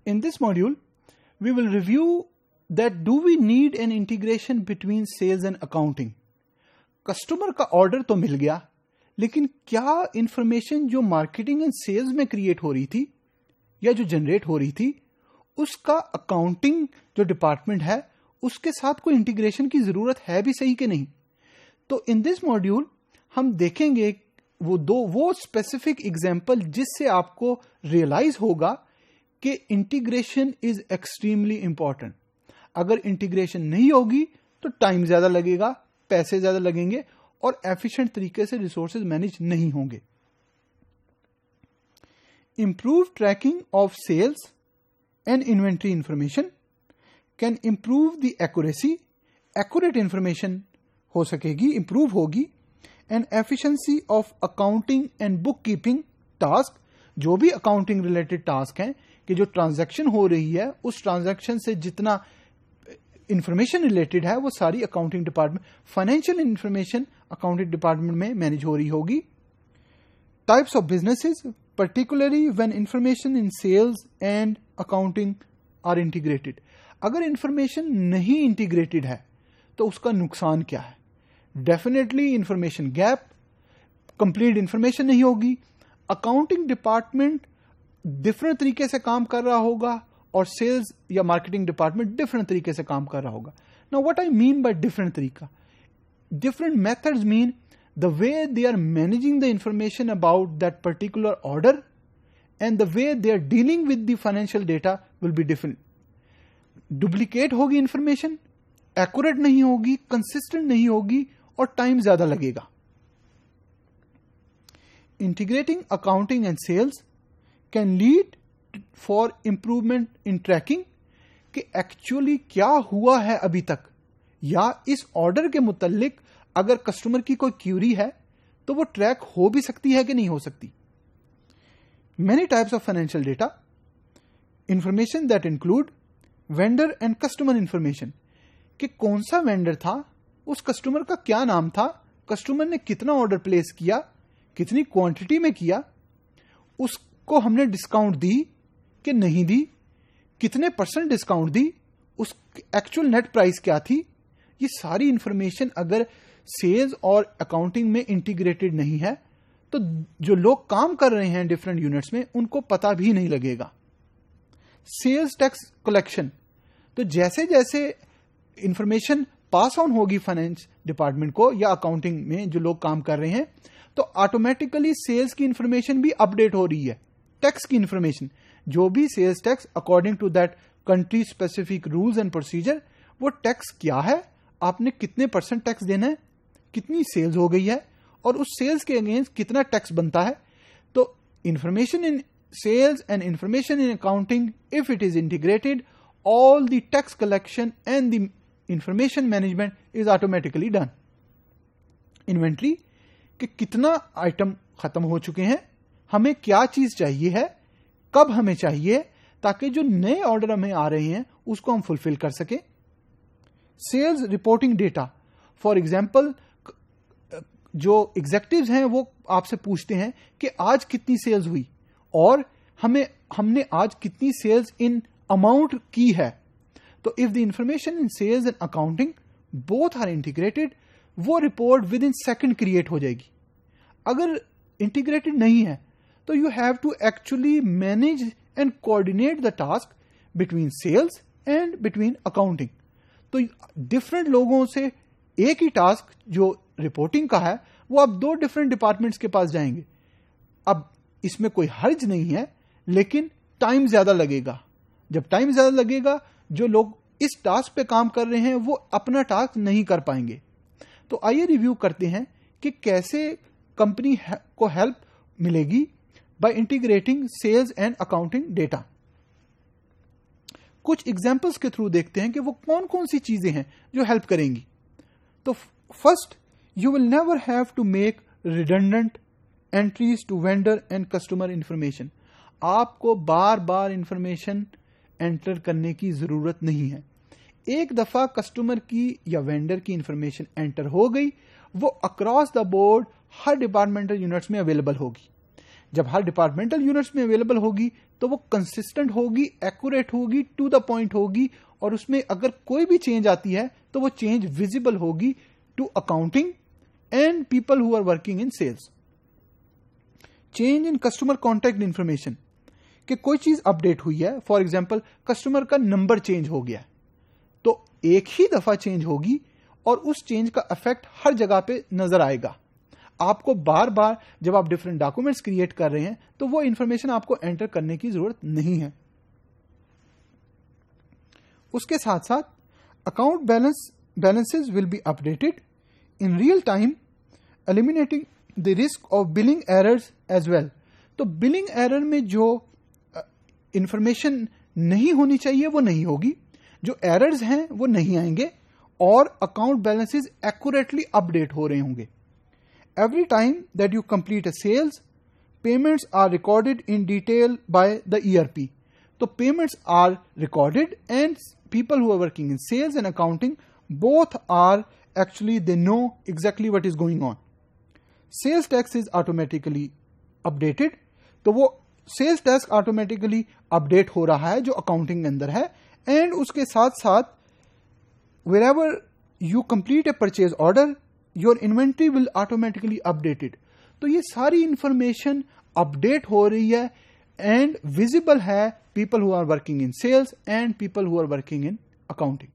In this module, we will review that do we need an integration between sales and accounting. Customer का order तो मिल गया, लेकिन क्या information जो marketing and sales में create हो रही थी या जो जनरेट हो रही थी, उसका अकाउंटिंग जो डिपार्टमेंट है उसके साथ कोई इंटीग्रेशन की जरूरत है भी सही कि नहीं. तो इन दिस मॉड्यूल हम देखेंगे वो स्पेसिफिक एग्जाम्पल जिससे आपको रियलाइज होगा कि इंटीग्रेशन इज एक्सट्रीमली इंपॉर्टेंट. अगर इंटीग्रेशन नहीं होगी तो टाइम ज्यादा लगेगा, पैसे ज्यादा लगेंगे और एफिशिएंट तरीके से रिसोर्सेज मैनेज नहीं होंगे. Improve tracking of sales and inventory information can improve the accuracy. Accurate information हो सकेगी, इंप्रूव होगी, and efficiency of accounting and bookkeeping task. जो भी अकाउंटिंग रिलेटेड टास्क हैं कि जो ट्रांजैक्शन हो रही है उस ट्रांजैक्शन से जितना इंफॉर्मेशन रिलेटेड है वो सारी accounting department, financial information accounting department में मैनेज हो रही होगी. Types of businesses, particularly when information in sales and accounting are integrated. अगर इंफॉर्मेशन नहीं इंटीग्रेटेड है तो उसका नुकसान क्या है? Definitely information gap, complete information नहीं होगी, अकाउंटिंग डिपार्टमेंट डिफरेंट तरीके से काम कर रहा होगा और सेल्स या मार्केटिंग डिपार्टमेंट डिफरेंट तरीके से काम कर रहा होगा. Now what I mean by different तरीका, different methods mean the way they are managing the information about that particular order and the way they are dealing with the financial data will be different. Duplicate होगी information, accurate नहीं होगी, consistent नहीं होगी और time ज़्यादा लगेगा. Integrating accounting and sales can lead for improvement in tracking कि actually क्या हुआ है अभी तक, या इस order के मुतल्लिक अगर कस्टमर की कोई क्यूरी है तो वो ट्रैक हो भी सकती है कि नहीं हो सकती. Many types of financial data, information that include vendor and customer information कि कौन सा वेंडर था, उस कस्टमर का क्या नाम था, कस्टमर ने कितना ऑर्डर प्लेस किया, कितनी क्वांटिटी में किया, उसको हमने डिस्काउंट दी कि नहीं दी, कितने % डिस्काउंट दी, उस एक्चुअल नेट प्राइस क्या थी. ये सारी इंफॉर्मेशन अगर सेल्स और अकाउंटिंग में इंटीग्रेटेड नहीं है तो जो लोग काम कर रहे हैं डिफरेंट यूनिट्स में उनको पता भी नहीं लगेगा. सेल्स टैक्स कलेक्शन, तो जैसे जैसे इंफॉर्मेशन पास ऑन होगी फाइनेंस डिपार्टमेंट को या अकाउंटिंग में जो लोग काम कर रहे हैं तो ऑटोमेटिकली सेल्स की इंफॉर्मेशन भी अपडेट हो रही है. टैक्स की इंफॉर्मेशन, जो भी sales tax according to that country specific rules and procedure, वो टैक्स क्या है, आपने कितने % टैक्स देना है, कितनी सेल्स हो गई है और उस सेल्स के अगेंस्ट कितना टैक्स बनता है. तो information in sales and information in accounting, if it is integrated, all the tax collection and the information management is automatically done. Inventory कि कितना आइटम खत्म हो चुके हैं, हमें क्या चीज चाहिए है, कब हमें चाहिए, ताकि जो नए ऑर्डर हमें आ रहे हैं उसको हम फुलफिल कर सकें. Sales reporting data, for example जो एग्जेक्टिव्स हैं वो आपसे पूछते हैं कि आज कितनी सेल्स हुई और हमने आज कितनी सेल्स इन अमाउंट की है. तो if the information in sales and accounting both are integrated, वो report within second create हो जाएगी. अगर इंटीग्रेटेड नहीं है तो you have to actually manage and coordinate the task between sales and between accounting. तो डिफरेंट लोगों से एक ही टास्क जो रिपोर्टिंग का है वो अब 2 डिफरेंट डिपार्टमेंट्स के पास जाएंगे. अब इसमें कोई हर्ज नहीं है, लेकिन टाइम ज्यादा लगेगा. जब टाइम ज्यादा लगेगा, जो लोग इस टास्क पे काम कर रहे हैं वो अपना टास्क नहीं कर पाएंगे. तो आइए रिव्यू करते हैं कि कैसे कंपनी को हेल्प मिलेगी by integrating sales and accounting data. कुछ एग्जाम्पल्स के थ्रू देखते हैं कि वो कौन कौन सी चीजें हैं जो हेल्प करेंगी. तो first, you will never have to make redundant entries to vendor and customer information. आपको बार बार इंफॉर्मेशन एंटर करने की जरूरत नहीं है. एक दफा कस्टमर की या वेंडर की इंफॉर्मेशन एंटर हो गई, वो across the board her departmental units में अवेलेबल होगी. जब हर डिपार्टमेंटल यूनिट्स में अवेलेबल होगी تو وہ کنسسٹنٹ ہوگی, ایکوریٹ ہوگی, ٹو دا پوائنٹ ہوگی, اور اس میں اگر کوئی بھی چینج آتی ہے تو وہ چینج ویزیبل ہوگی to accounting and people who are working in sales. Change in customer contact information, کہ کوئی چیز اپڈیٹ ہوئی ہے, فار ایگزامپل کسٹمر کا نمبر چینج ہو گیا, تو ایک ہی دفعہ چینج ہوگی اور اس چینج کا افیکٹ ہر جگہ پہ نظر آئے گا. آپ کو بار بار جب آپ ڈفرنٹ ڈاکومنٹس کریٹ کر رہے ہیں تو وہ انفارمیشن آپ کو انٹر کرنے کی ضرورت نہیں ہے. اس کے ساتھ ساتھ account balances will be updated in real time, eliminating the risk of billing errors as well. تو بلنگ ایرر میں جو انفارمیشن نہیں ہونی چاہیے وہ نہیں ہوگی, جو ایررز ہیں وہ نہیں آئیں گے, اور اکاؤنٹ بیلنسز ایکوریٹلی اپڈیٹ ہو رہے ہوں گے. Every time that you complete a sales, payments are recorded in detail by the ERP. So payments are recorded and people who are working in sales and accounting, both are actually, they know exactly what is going on. Sales tax is automatically updated. تو وہ sales tax automatically update ہو رہا ہے جو accounting کے اندر ہے, and اس کے ساتھ ساتھ wherever you complete a purchase order, your inventory will automatically updated. تو یہ ساری انفارمیشن اپڈیٹ ہو رہی ہے اینڈ ویزیبل ہے people who are working in sales and people who are working in accounting.